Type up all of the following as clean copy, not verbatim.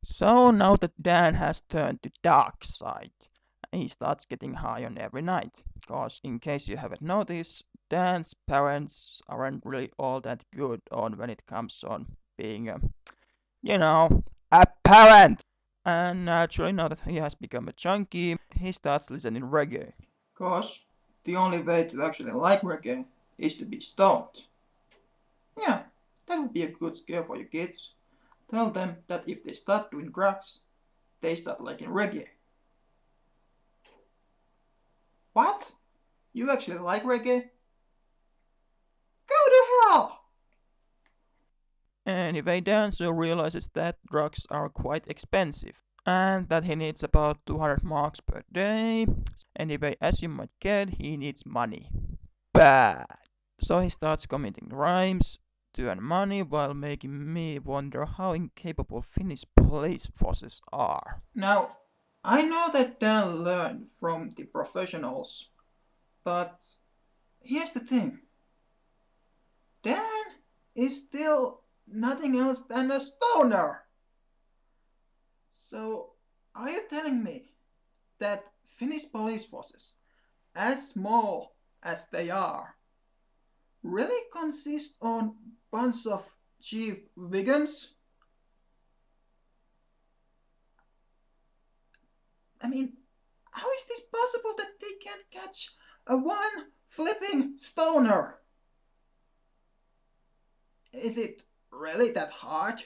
So now that Dan has turned to dark side, he starts getting high on every night. Cause in case you haven't noticed, Dan's parents aren't really all that good on when it comes on being you know, a parent. And naturally, now that he has become a junkie, he starts listening reggae. Cause the only way to actually like reggae is to be stoned. Yeah, that would be a good scare for your kids. Tell them that if they start doing drugs, they start liking reggae. What? You actually like reggae? Go to hell! Anyway, Dan soon realizes that drugs are quite expensive and that he needs about 200 marks per day. Anyway, as you might get, he needs money. Bad. So he starts committing crimes to earn money while making me wonder how incapable Finnish police forces are. Now, I know that Dan learned from the professionals, but here's the thing. Dan is still nothing else than a stoner. So, are you telling me that Finnish police forces, as small as they are, really consist on bunch of cheap vegans? I mean, how is this possible that they can't catch a one flipping stoner? Is it really that hard?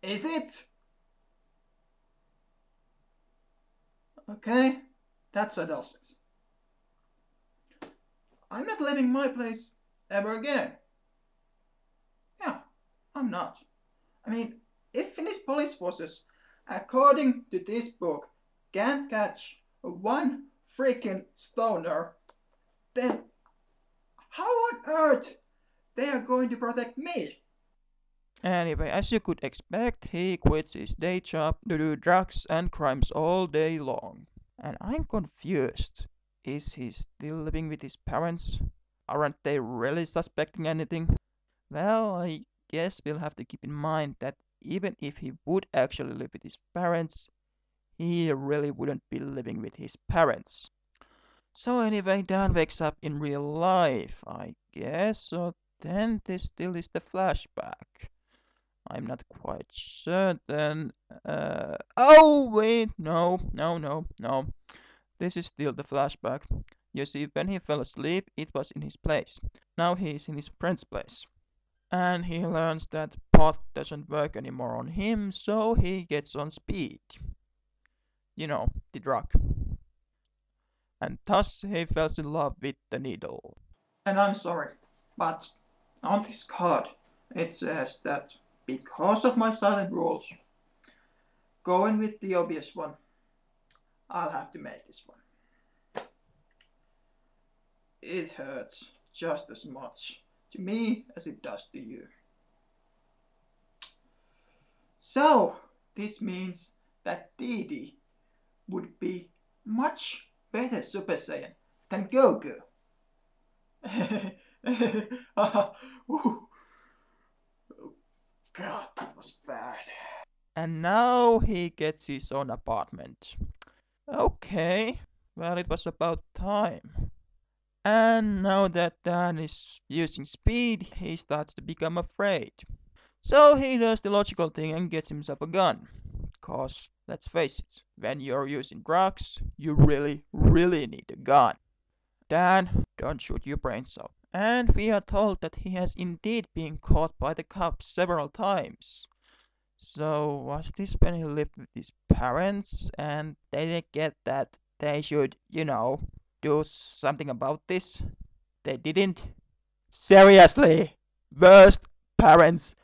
Is it? Okay, that settles it. I'm not leaving my place ever again. Yeah, I'm not. I mean, if Finnish police forces, according to this book, can't catch one freaking stoner, then how on earth they are going to protect me? Anyway, as you could expect, he quits his day job to do drugs and crimes all day long. And I'm confused. Is he still living with his parents? Aren't they really suspecting anything? Well, I guess we'll have to keep in mind that even if he would actually live with his parents, he really wouldn't be living with his parents. So anyway, Dan wakes up in real life, I guess. So then this still is the flashback. I'm not quite certain. Oh wait, no. This is still the flashback. You see, when he fell asleep, it was in his place. Now he is in his friend's place. And he learns that pot doesn't work anymore on him, so he gets on speed. You know, the drug. And thus he falls in love with the needle. And I'm sorry, but on this card it says that because of my silent rules, going with the obvious one, I'll have to make this one. It hurts just as much to me as it does to you. So, this means that Didi would be much better Super Saiyan than Goku. Ooh, God, that was bad. And now he gets his own apartment. Okay, well, it was about time. And now that Dan is using speed, he starts to become afraid. So he does the logical thing and gets himself a gun. Cause, let's face it, when you're using drugs, you really need a gun. Dan, don't shoot your brains out. And we are told that he has indeed been caught by the cops several times. So was this when he lived with his parents and they didn't get that they should, do something about this? They didn't? Seriously? Worst parents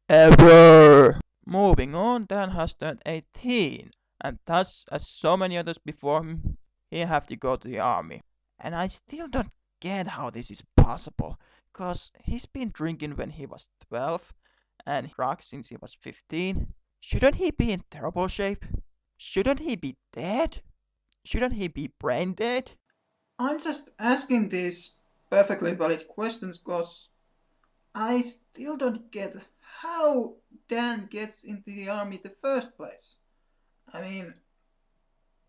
ever! Moving on, Dan has turned 18, and thus, as so many others before him, he have to go to the army. And I still don't get how this is possible, cause he's been drinking when he was 12, and drugs since he was 15. Shouldn't he be in terrible shape? Shouldn't he be dead? Shouldn't he be brain dead? I'm just asking these perfectly valid questions because I still don't get how Dan gets into the army in the first place. I mean,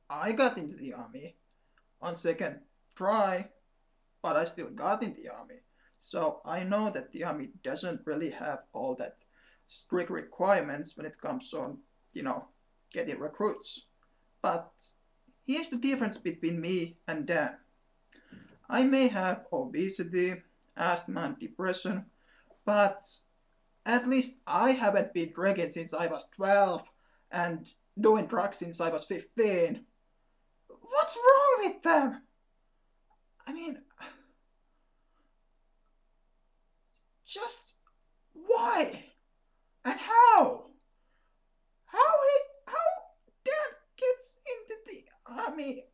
I got into the army on second try, but I still got in the army. So I know that the army doesn't really have all that strict requirements when it comes on, getting recruits. But here's the difference between me and Dan. I may have obesity, asthma, and depression, but at least I haven't been drinking since I was 12 and doing drugs since I was 15. What's wrong with them? I mean, just why? And how? How Dan gets into the army?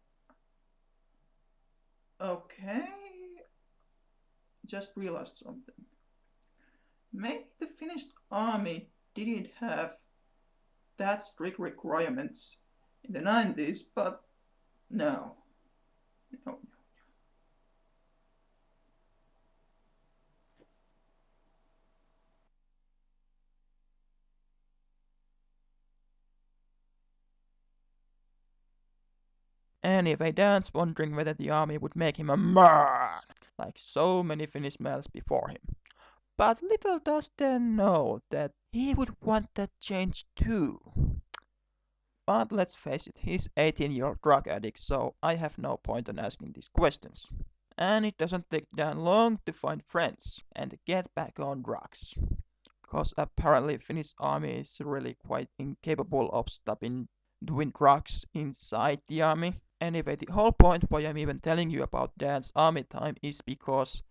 Okay, just realized something. Maybe the Finnish army didn't have that strict requirements in the 90s, but no. No. Anyway, Dan's wondering whether the army would make him a man, like so many Finnish males before him. But little does Dan know that he would want that change too. But let's face it, he's 18-year-old drug addict, so I have no point in asking these questions. And it doesn't take Dan long to find friends and get back on drugs. Because apparently Finnish army is really quite incapable of stopping doing drugs inside the army. Anyway, the whole point why I'm even telling you about Dan's army time is because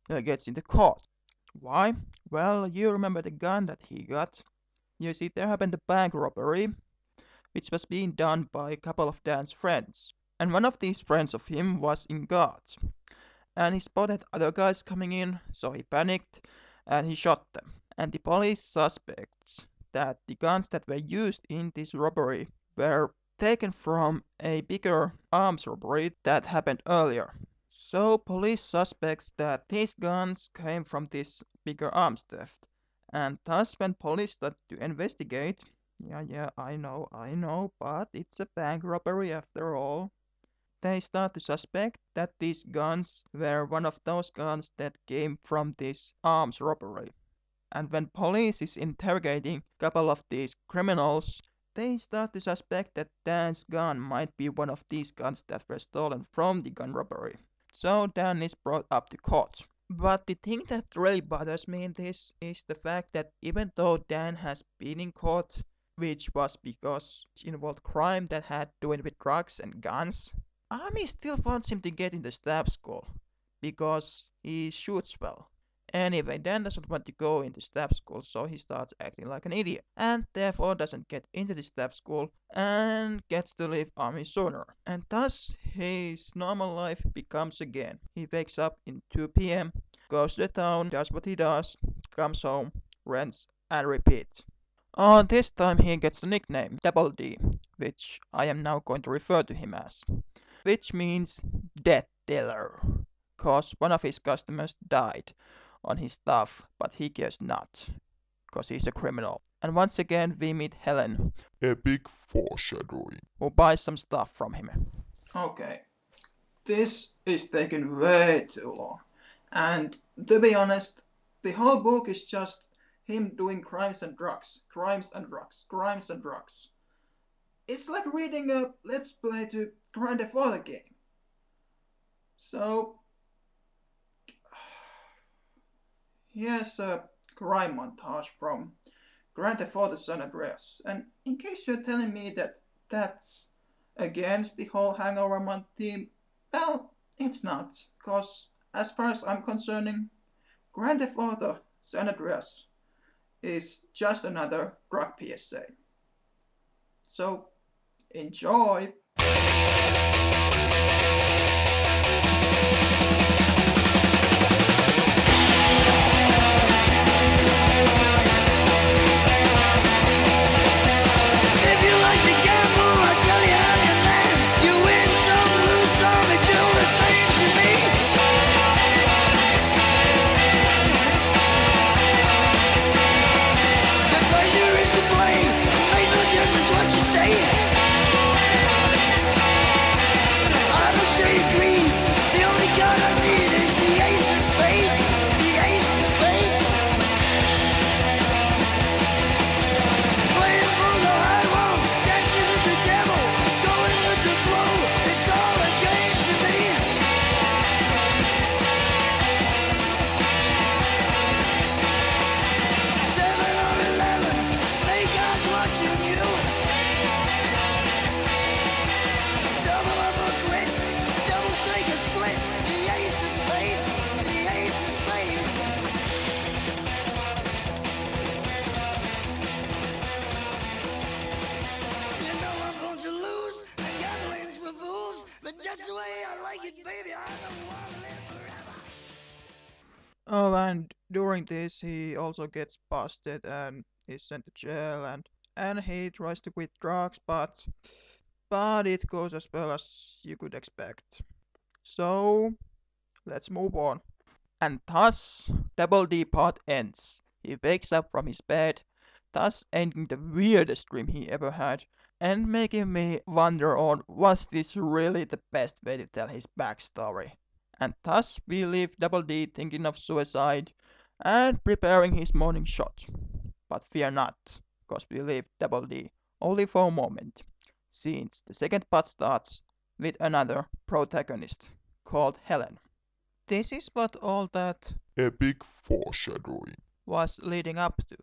he gets into court. Why? Well, you remember the gun that he got. You see, there happened a bank robbery, which was being done by a couple of Dan's friends. And one of these friends of him was in guards. And he spotted other guys coming in, so he panicked and he shot them. And the police suspects that the guns that were used in this robbery were taken from a bigger arms robbery that happened earlier. So police suspects that these guns came from this bigger arms theft. And thus when police started to investigate, yeah, I know, but it's a bank robbery after all. They start to suspect that these guns were one of those guns that came from this arms robbery. And when police is interrogating a couple of these criminals, they start to suspect that Dan's gun might be one of these guns that were stolen from the gun robbery. So Dan is brought up to court. But the thing that really bothers me in this is the fact that even though Dan has been in court, which was because it involved crime that had to do with drugs and guns, Army still wants him to get into staff school because he shoots well. Anyway, Dan doesn't want to go into staff school, so he starts acting like an idiot, and therefore doesn't get into the staff school and gets to leave army sooner. And thus, his normal life becomes again. He wakes up in 2 p.m., goes to the town, does what he does, comes home, rents, and repeats. This time he gets the nickname Double D, which I am now going to refer to him as, which means death dealer, cause one of his customers died on his stuff, but he cares not, cause he's a criminal. And once again we meet Helen, Epic foreshadowing. who buys some stuff from him. Okay, this is taking way too long. And to be honest, the whole book is just him doing crimes and drugs, crimes and drugs, crimes and drugs. It's like reading a Let's Play to Grand Theft Auto game. So, here's a crime montage from Grand Theft Auto San Andreas. And in case you're telling me that that's against the whole Hangover Month theme, well, it's not. Because as far as I'm concerned, Grand Theft Auto San Andreas is just another drug PSA. So, enjoy! say. I don't say green. The only card I need is the ace of spades. The ace of spades. Playing for the high road, dancing with the devil, going with the flow. It's all a game to me. Seven or 11, snake eyes watching you. Double up or quit, double strike or split. The ace of spades, the ace of spades. You know I'm going to lose, and gambling's for fools. But that's the way I like it, baby. I don't want to live forever. Oh, and during this, he also gets busted and is sent to jail, and he tries to quit drugs, but it goes as well as you could expect. So let's move on. And thus, Double D part ends. He wakes up from his bed, thus ending the weirdest dream he ever had, and making me wonder on was this really the best way to tell his backstory. And thus we leave Double D thinking of suicide and preparing his morning shot. But fear not, cause we leave Double D only for a moment, since the second part starts with another protagonist called Helen. This is what all that Epic foreshadowing. was leading up to.